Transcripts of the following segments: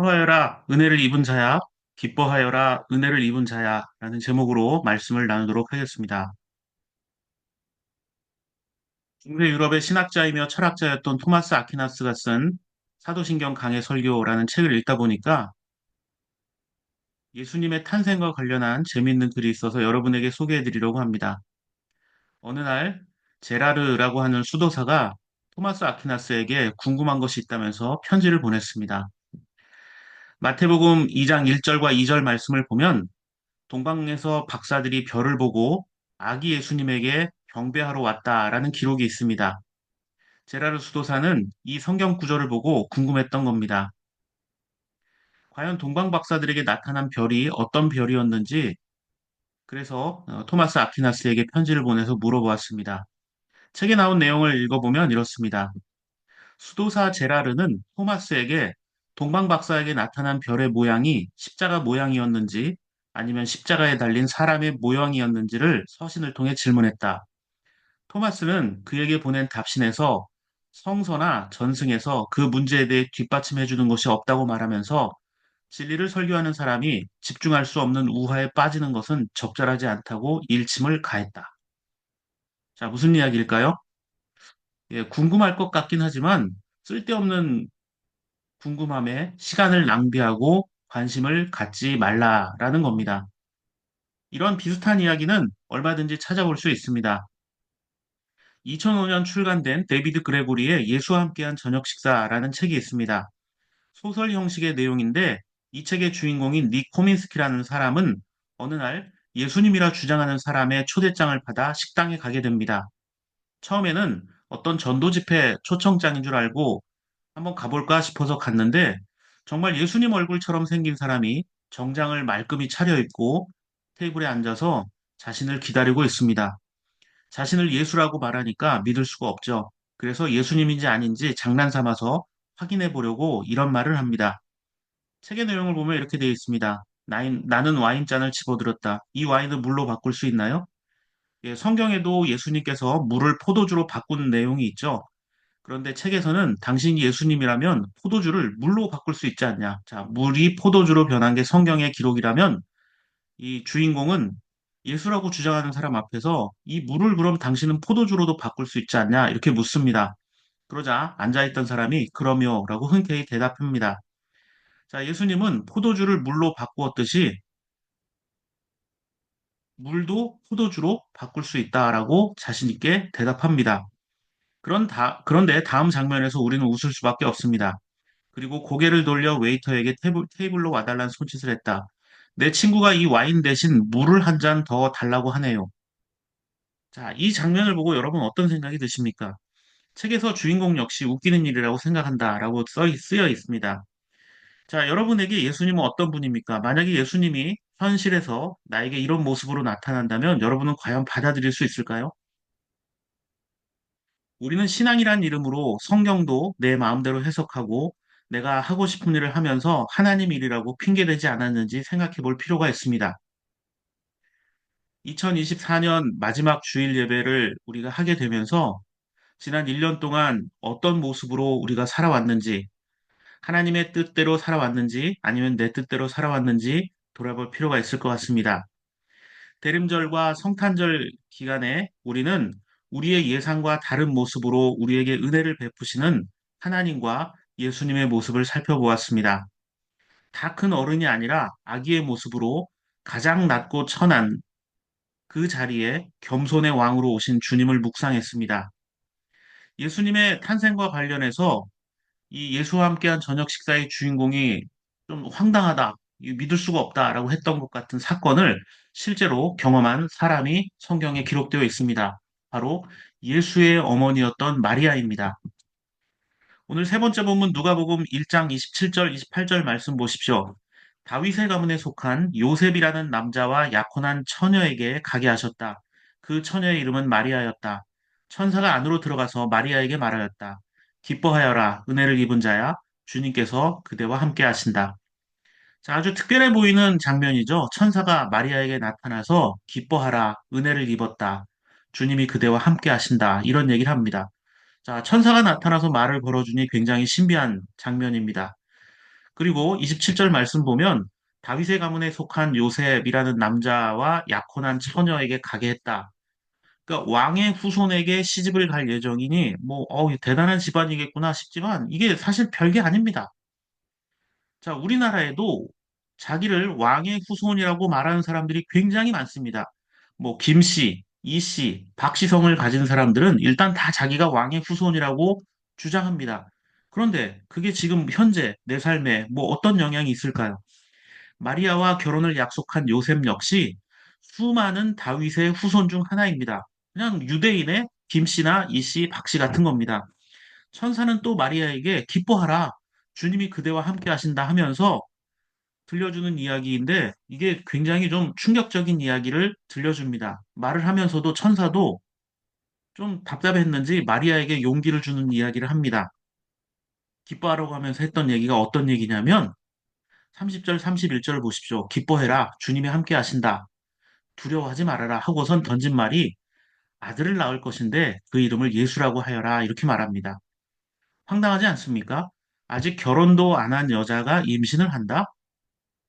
기뻐하여라, 은혜를 입은 자야. 기뻐하여라, 은혜를 입은 자야. 라는 제목으로 말씀을 나누도록 하겠습니다. 중세 유럽의 신학자이며 철학자였던 토마스 아퀴나스가 쓴 사도신경 강해 설교라는 책을 읽다 보니까 예수님의 탄생과 관련한 재미있는 글이 있어서 여러분에게 소개해 드리려고 합니다. 어느 날 제라르라고 하는 수도사가 토마스 아퀴나스에게 궁금한 것이 있다면서 편지를 보냈습니다. 마태복음 2장 1절과 2절 말씀을 보면 동방에서 박사들이 별을 보고 아기 예수님에게 경배하러 왔다라는 기록이 있습니다. 제라르 수도사는 이 성경 구절을 보고 궁금했던 겁니다. 과연 동방 박사들에게 나타난 별이 어떤 별이었는지 그래서 토마스 아퀴나스에게 편지를 보내서 물어보았습니다. 책에 나온 내용을 읽어보면 이렇습니다. 수도사 제라르는 토마스에게 동방 박사에게 나타난 별의 모양이 십자가 모양이었는지 아니면 십자가에 달린 사람의 모양이었는지를 서신을 통해 질문했다. 토마스는 그에게 보낸 답신에서 성서나 전승에서 그 문제에 대해 뒷받침해 주는 것이 없다고 말하면서 진리를 설교하는 사람이 집중할 수 없는 우화에 빠지는 것은 적절하지 않다고 일침을 가했다. 자, 무슨 이야기일까요? 예, 궁금할 것 같긴 하지만 쓸데없는 궁금함에 시간을 낭비하고 관심을 갖지 말라라는 겁니다. 이런 비슷한 이야기는 얼마든지 찾아볼 수 있습니다. 2005년 출간된 데이비드 그레고리의 예수와 함께한 저녁 식사라는 책이 있습니다. 소설 형식의 내용인데 이 책의 주인공인 닉 코민스키라는 사람은 어느 날 예수님이라 주장하는 사람의 초대장을 받아 식당에 가게 됩니다. 처음에는 어떤 전도 집회 초청장인 줄 알고 한번 가볼까 싶어서 갔는데 정말 예수님 얼굴처럼 생긴 사람이 정장을 말끔히 차려입고 테이블에 앉아서 자신을 기다리고 있습니다. 자신을 예수라고 말하니까 믿을 수가 없죠. 그래서 예수님인지 아닌지 장난삼아서 확인해 보려고 이런 말을 합니다. 책의 내용을 보면 이렇게 되어 있습니다. 나는 와인잔을 집어들었다. 이 와인을 물로 바꿀 수 있나요? 예, 성경에도 예수님께서 물을 포도주로 바꾼 내용이 있죠. 그런데 책에서는 당신이 예수님이라면 포도주를 물로 바꿀 수 있지 않냐. 자, 물이 포도주로 변한 게 성경의 기록이라면 이 주인공은 예수라고 주장하는 사람 앞에서 이 물을 그럼 당신은 포도주로도 바꿀 수 있지 않냐? 이렇게 묻습니다. 그러자 앉아있던 사람이 그럼요 라고 흔쾌히 대답합니다. 자, 예수님은 포도주를 물로 바꾸었듯이 물도 포도주로 바꿀 수 있다라고 자신 있게 대답합니다. 그런데 다음 장면에서 우리는 웃을 수밖에 없습니다. 그리고 고개를 돌려 웨이터에게 테이블로 와달라는 손짓을 했다. 내 친구가 이 와인 대신 물을 한 잔 더 달라고 하네요. 자, 이 장면을 보고 여러분 어떤 생각이 드십니까? 책에서 주인공 역시 웃기는 일이라고 생각한다라고 쓰여 있습니다. 자, 여러분에게 예수님은 어떤 분입니까? 만약에 예수님이 현실에서 나에게 이런 모습으로 나타난다면 여러분은 과연 받아들일 수 있을까요? 우리는 신앙이란 이름으로 성경도 내 마음대로 해석하고 내가 하고 싶은 일을 하면서 하나님 일이라고 핑계대지 않았는지 생각해 볼 필요가 있습니다. 2024년 마지막 주일 예배를 우리가 하게 되면서 지난 1년 동안 어떤 모습으로 우리가 살아왔는지, 하나님의 뜻대로 살아왔는지, 아니면 내 뜻대로 살아왔는지 돌아볼 필요가 있을 것 같습니다. 대림절과 성탄절 기간에 우리는 우리의 예상과 다른 모습으로 우리에게 은혜를 베푸시는 하나님과 예수님의 모습을 살펴보았습니다. 다 큰 어른이 아니라 아기의 모습으로 가장 낮고 천한 그 자리에 겸손의 왕으로 오신 주님을 묵상했습니다. 예수님의 탄생과 관련해서 이 예수와 함께한 저녁 식사의 주인공이 좀 황당하다, 믿을 수가 없다라고 했던 것 같은 사건을 실제로 경험한 사람이 성경에 기록되어 있습니다. 바로 예수의 어머니였던 마리아입니다. 오늘 세 번째 본문 누가복음 1장 27절, 28절 말씀 보십시오. 다윗의 가문에 속한 요셉이라는 남자와 약혼한 처녀에게 가게 하셨다. 그 처녀의 이름은 마리아였다. 천사가 안으로 들어가서 마리아에게 말하였다. 기뻐하여라, 은혜를 입은 자야. 주님께서 그대와 함께 하신다. 자, 아주 특별해 보이는 장면이죠. 천사가 마리아에게 나타나서 기뻐하라, 은혜를 입었다. 주님이 그대와 함께 하신다. 이런 얘기를 합니다. 자, 천사가 나타나서 말을 걸어주니 굉장히 신비한 장면입니다. 그리고 27절 말씀 보면 다윗의 가문에 속한 요셉이라는 남자와 약혼한 처녀에게 가게 했다. 그러니까 왕의 후손에게 시집을 갈 예정이니 뭐 대단한 집안이겠구나 싶지만 이게 사실 별게 아닙니다. 자, 우리나라에도 자기를 왕의 후손이라고 말하는 사람들이 굉장히 많습니다. 뭐 김씨, 이씨, 박씨성을 가진 사람들은 일단 다 자기가 왕의 후손이라고 주장합니다. 그런데 그게 지금 현재 내 삶에 뭐 어떤 영향이 있을까요? 마리아와 결혼을 약속한 요셉 역시 수많은 다윗의 후손 중 하나입니다. 그냥 유대인의 김씨나 이씨, 박씨 같은 겁니다. 천사는 또 마리아에게 기뻐하라. 주님이 그대와 함께 하신다 하면서 들려주는 이야기인데 이게 굉장히 좀 충격적인 이야기를 들려줍니다. 말을 하면서도 천사도 좀 답답했는지 마리아에게 용기를 주는 이야기를 합니다. 기뻐하라고 하면서 했던 얘기가 어떤 얘기냐면 30절, 31절을 보십시오. 기뻐해라. 주님이 함께 하신다. 두려워하지 말아라. 하고선 던진 말이 아들을 낳을 것인데 그 이름을 예수라고 하여라. 이렇게 말합니다. 황당하지 않습니까? 아직 결혼도 안 한 여자가 임신을 한다?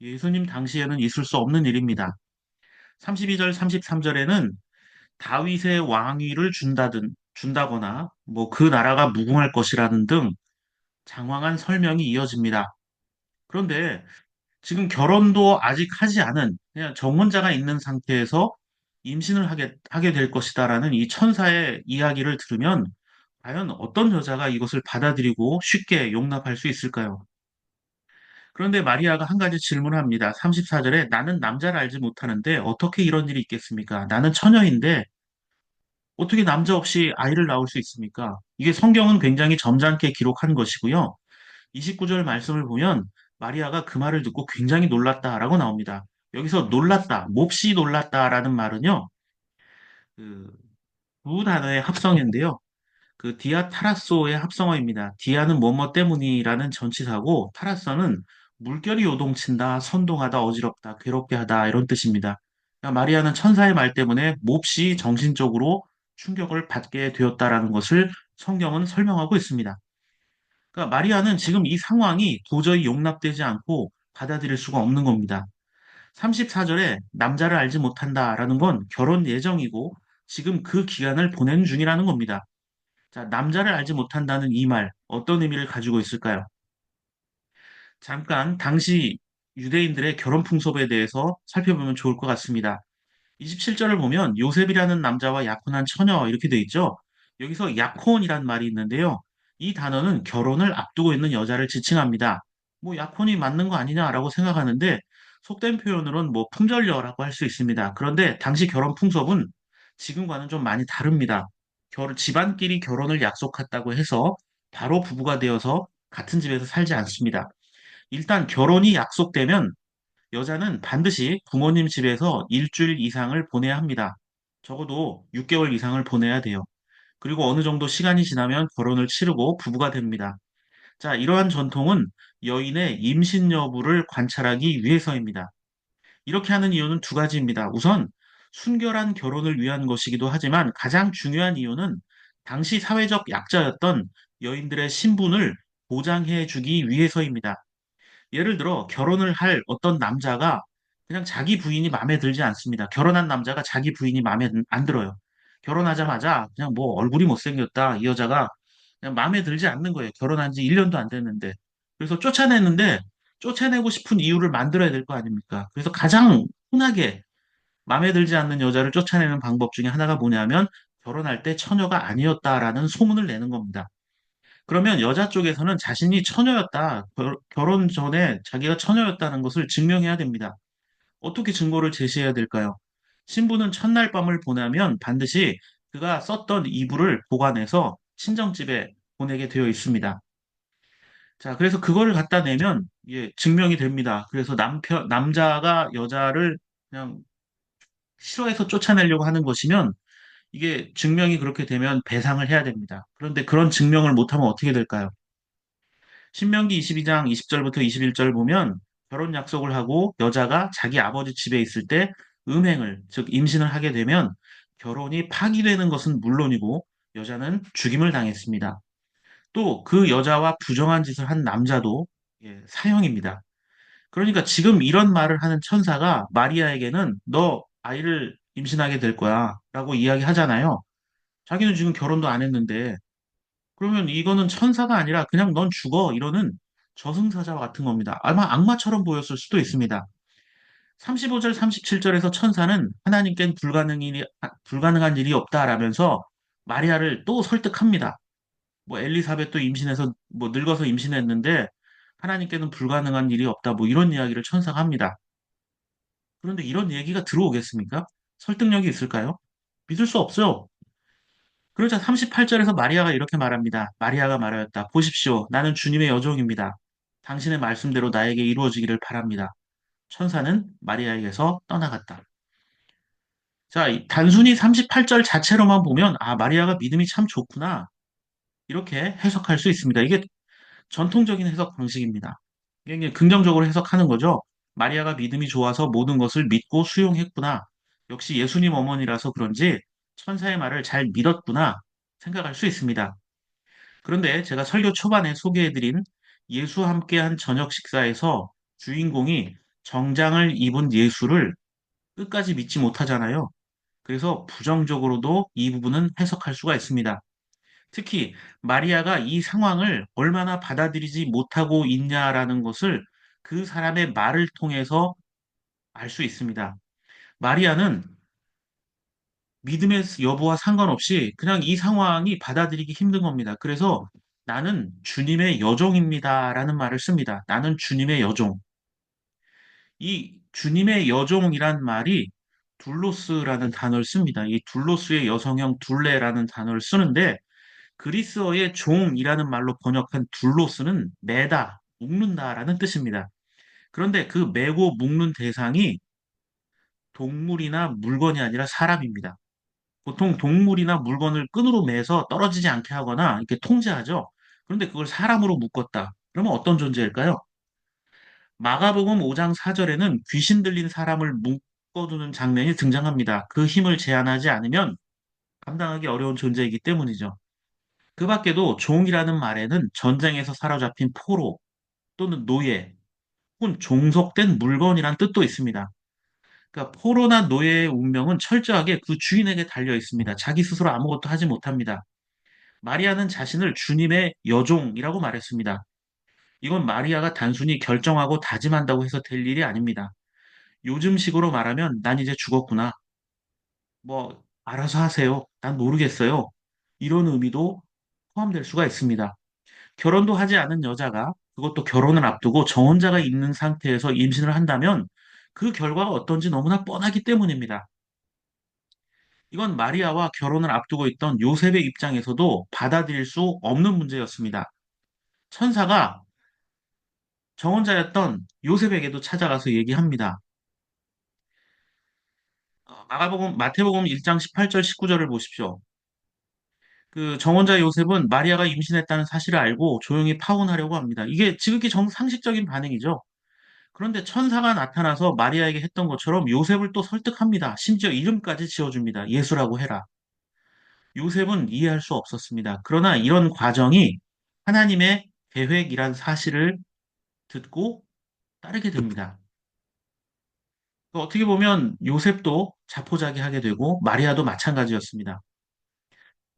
예수님 당시에는 있을 수 없는 일입니다. 32절, 33절에는 다윗의 왕위를 준다거나 뭐 그 나라가 무궁할 것이라는 등 장황한 설명이 이어집니다. 그런데 지금 결혼도 아직 하지 않은 그냥 정혼자가 있는 상태에서 임신을 하게 될 것이다라는 이 천사의 이야기를 들으면 과연 어떤 여자가 이것을 받아들이고 쉽게 용납할 수 있을까요? 그런데 마리아가 한 가지 질문을 합니다. 34절에 나는 남자를 알지 못하는데 어떻게 이런 일이 있겠습니까? 나는 처녀인데 어떻게 남자 없이 아이를 낳을 수 있습니까? 이게 성경은 굉장히 점잖게 기록한 것이고요. 29절 말씀을 보면 마리아가 그 말을 듣고 굉장히 놀랐다라고 나옵니다. 여기서 놀랐다, 몹시 놀랐다라는 말은요, 그 두 단어의 합성인데요. 그 디아 타라소의 합성어입니다. 디아는 뭐뭐 때문이라는 전치사고 타라서는 물결이 요동친다, 선동하다, 어지럽다, 괴롭게 하다 이런 뜻입니다. 그러니까 마리아는 천사의 말 때문에 몹시 정신적으로 충격을 받게 되었다라는 것을 성경은 설명하고 있습니다. 그러니까 마리아는 지금 이 상황이 도저히 용납되지 않고 받아들일 수가 없는 겁니다. 34절에 남자를 알지 못한다라는 건 결혼 예정이고 지금 그 기간을 보내는 중이라는 겁니다. 자, 남자를 알지 못한다는 이 말, 어떤 의미를 가지고 있을까요? 잠깐 당시 유대인들의 결혼 풍습에 대해서 살펴보면 좋을 것 같습니다. 27절을 보면 요셉이라는 남자와 약혼한 처녀 이렇게 돼 있죠. 여기서 약혼이란 말이 있는데요. 이 단어는 결혼을 앞두고 있는 여자를 지칭합니다. 뭐 약혼이 맞는 거 아니냐라고 생각하는데 속된 표현으로는 뭐 품절녀라고 할 수 있습니다. 그런데 당시 결혼 풍습은 지금과는 좀 많이 다릅니다. 집안끼리 결혼을 약속했다고 해서 바로 부부가 되어서 같은 집에서 살지 않습니다. 일단 결혼이 약속되면 여자는 반드시 부모님 집에서 일주일 이상을 보내야 합니다. 적어도 6개월 이상을 보내야 돼요. 그리고 어느 정도 시간이 지나면 결혼을 치르고 부부가 됩니다. 자, 이러한 전통은 여인의 임신 여부를 관찰하기 위해서입니다. 이렇게 하는 이유는 두 가지입니다. 우선 순결한 결혼을 위한 것이기도 하지만 가장 중요한 이유는 당시 사회적 약자였던 여인들의 신분을 보장해 주기 위해서입니다. 예를 들어 결혼을 할 어떤 남자가 그냥 자기 부인이 마음에 들지 않습니다. 결혼한 남자가 자기 부인이 마음에 안 들어요. 결혼하자마자 그냥 뭐 얼굴이 못생겼다. 이 여자가 그냥 마음에 들지 않는 거예요. 결혼한 지 1년도 안 됐는데. 그래서 쫓아냈는데 쫓아내고 싶은 이유를 만들어야 될 거 아닙니까? 그래서 가장 흔하게 마음에 들지 않는 여자를 쫓아내는 방법 중에 하나가 뭐냐면 결혼할 때 처녀가 아니었다라는 소문을 내는 겁니다. 그러면 여자 쪽에서는 자신이 처녀였다, 결혼 전에 자기가 처녀였다는 것을 증명해야 됩니다. 어떻게 증거를 제시해야 될까요? 신부는 첫날 밤을 보내면 반드시 그가 썼던 이불을 보관해서 친정집에 보내게 되어 있습니다. 자, 그래서 그거를 갖다 내면 증명이 됩니다. 그래서 남자가 여자를 그냥 싫어해서 쫓아내려고 하는 것이면 이게 증명이 그렇게 되면 배상을 해야 됩니다. 그런데 그런 증명을 못하면 어떻게 될까요? 신명기 22장 20절부터 21절 보면 결혼 약속을 하고 여자가 자기 아버지 집에 있을 때 즉 임신을 하게 되면 결혼이 파기되는 것은 물론이고 여자는 죽임을 당했습니다. 또 그 여자와 부정한 짓을 한 남자도 예, 사형입니다. 그러니까 지금 이런 말을 하는 천사가 마리아에게는 너 아이를 임신하게 될 거야 라고 이야기하잖아요. 자기는 지금 결혼도 안 했는데 그러면 이거는 천사가 아니라 그냥 넌 죽어 이러는 저승사자와 같은 겁니다. 아마 악마처럼 보였을 수도 있습니다. 35절, 37절에서 천사는 하나님께는 불가능한 일이 없다라면서 마리아를 또 설득합니다. 뭐 엘리사벳도 임신해서 뭐 늙어서 임신했는데 하나님께는 불가능한 일이 없다. 뭐 이런 이야기를 천사가 합니다. 그런데 이런 얘기가 들어오겠습니까? 설득력이 있을까요? 믿을 수 없죠. 그러자 38절에서 마리아가 이렇게 말합니다. 마리아가 말하였다. 보십시오. 나는 주님의 여종입니다. 당신의 말씀대로 나에게 이루어지기를 바랍니다. 천사는 마리아에게서 떠나갔다. 자, 단순히 38절 자체로만 보면, 아, 마리아가 믿음이 참 좋구나. 이렇게 해석할 수 있습니다. 이게 전통적인 해석 방식입니다. 이게 긍정적으로 해석하는 거죠. 마리아가 믿음이 좋아서 모든 것을 믿고 수용했구나. 역시 예수님 어머니라서 그런지 천사의 말을 잘 믿었구나 생각할 수 있습니다. 그런데 제가 설교 초반에 소개해드린 예수와 함께한 저녁 식사에서 주인공이 정장을 입은 예수를 끝까지 믿지 못하잖아요. 그래서 부정적으로도 이 부분은 해석할 수가 있습니다. 특히 마리아가 이 상황을 얼마나 받아들이지 못하고 있냐라는 것을 그 사람의 말을 통해서 알 수 있습니다. 마리아는 믿음의 여부와 상관없이 그냥 이 상황이 받아들이기 힘든 겁니다. 그래서 나는 주님의 여종입니다라는 말을 씁니다. 나는 주님의 여종. 이 주님의 여종이란 말이 둘로스라는 단어를 씁니다. 이 둘로스의 여성형 둘레라는 단어를 쓰는데 그리스어의 종이라는 말로 번역한 둘로스는 매다, 묶는다라는 뜻입니다. 그런데 그 매고 묶는 대상이 동물이나 물건이 아니라 사람입니다. 보통 동물이나 물건을 끈으로 매서 떨어지지 않게 하거나 이렇게 통제하죠. 그런데 그걸 사람으로 묶었다. 그러면 어떤 존재일까요? 마가복음 5장 4절에는 귀신 들린 사람을 묶어두는 장면이 등장합니다. 그 힘을 제한하지 않으면 감당하기 어려운 존재이기 때문이죠. 그 밖에도 종이라는 말에는 전쟁에서 사로잡힌 포로 또는 노예 혹은 종속된 물건이란 뜻도 있습니다. 그러니까 포로나 노예의 운명은 철저하게 그 주인에게 달려 있습니다. 자기 스스로 아무것도 하지 못합니다. 마리아는 자신을 주님의 여종이라고 말했습니다. 이건 마리아가 단순히 결정하고 다짐한다고 해서 될 일이 아닙니다. 요즘식으로 말하면 난 이제 죽었구나. 뭐 알아서 하세요. 난 모르겠어요. 이런 의미도 포함될 수가 있습니다. 결혼도 하지 않은 여자가 그것도 결혼을 앞두고 저 혼자가 있는 상태에서 임신을 한다면 그 결과가 어떤지 너무나 뻔하기 때문입니다. 이건 마리아와 결혼을 앞두고 있던 요셉의 입장에서도 받아들일 수 없는 문제였습니다. 천사가 저 혼자였던 요셉에게도 찾아가서 얘기합니다. 마태복음 1장 18절 19절을 보십시오. 그 정혼자 요셉은 마리아가 임신했다는 사실을 알고 조용히 파혼하려고 합니다. 이게 지극히 정상식적인 반응이죠. 그런데 천사가 나타나서 마리아에게 했던 것처럼 요셉을 또 설득합니다. 심지어 이름까지 지어줍니다. 예수라고 해라. 요셉은 이해할 수 없었습니다. 그러나 이런 과정이 하나님의 계획이란 사실을 듣고 따르게 됩니다. 어떻게 보면 요셉도 자포자기하게 되고 마리아도 마찬가지였습니다.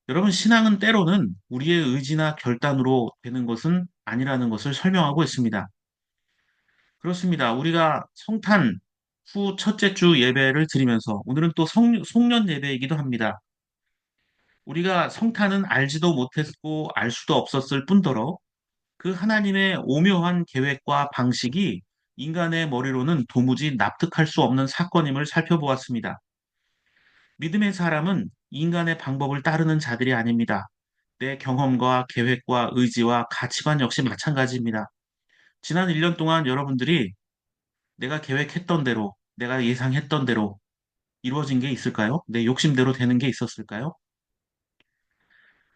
여러분, 신앙은 때로는 우리의 의지나 결단으로 되는 것은 아니라는 것을 설명하고 있습니다. 그렇습니다. 우리가 성탄 후 첫째 주 예배를 드리면서 오늘은 또 송년 예배이기도 합니다. 우리가 성탄은 알지도 못했고 알 수도 없었을 뿐더러 그 하나님의 오묘한 계획과 방식이 인간의 머리로는 도무지 납득할 수 없는 사건임을 살펴보았습니다. 믿음의 사람은 인간의 방법을 따르는 자들이 아닙니다. 내 경험과 계획과 의지와 가치관 역시 마찬가지입니다. 지난 1년 동안 여러분들이 내가 계획했던 대로, 내가 예상했던 대로 이루어진 게 있을까요? 내 욕심대로 되는 게 있었을까요?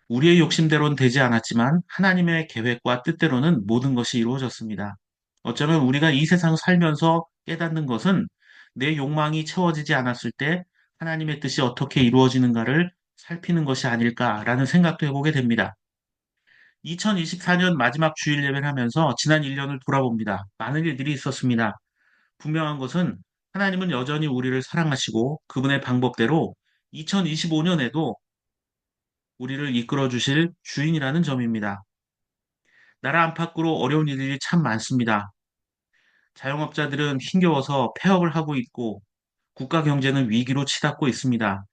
우리의 욕심대로는 되지 않았지만 하나님의 계획과 뜻대로는 모든 것이 이루어졌습니다. 어쩌면 우리가 이 세상 살면서 깨닫는 것은 내 욕망이 채워지지 않았을 때 하나님의 뜻이 어떻게 이루어지는가를 살피는 것이 아닐까라는 생각도 해보게 됩니다. 2024년 마지막 주일 예배를 하면서 지난 1년을 돌아봅니다. 많은 일들이 있었습니다. 분명한 것은 하나님은 여전히 우리를 사랑하시고 그분의 방법대로 2025년에도 우리를 이끌어 주실 주인이라는 점입니다. 나라 안팎으로 어려운 일들이 참 많습니다. 자영업자들은 힘겨워서 폐업을 하고 있고 국가 경제는 위기로 치닫고 있습니다.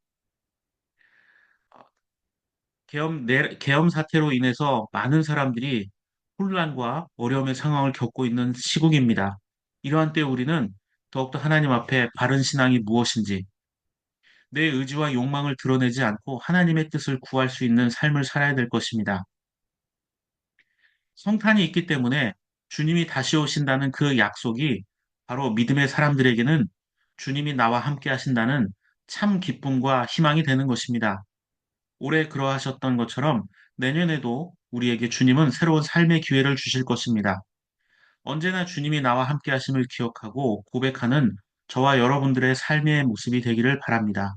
계엄 사태로 인해서 많은 사람들이 혼란과 어려움의 상황을 겪고 있는 시국입니다. 이러한 때 우리는 더욱더 하나님 앞에 바른 신앙이 무엇인지, 내 의지와 욕망을 드러내지 않고 하나님의 뜻을 구할 수 있는 삶을 살아야 될 것입니다. 성탄이 있기 때문에 주님이 다시 오신다는 그 약속이 바로 믿음의 사람들에게는 주님이 나와 함께 하신다는 참 기쁨과 희망이 되는 것입니다. 올해 그러하셨던 것처럼 내년에도 우리에게 주님은 새로운 삶의 기회를 주실 것입니다. 언제나 주님이 나와 함께 하심을 기억하고 고백하는 저와 여러분들의 삶의 모습이 되기를 바랍니다.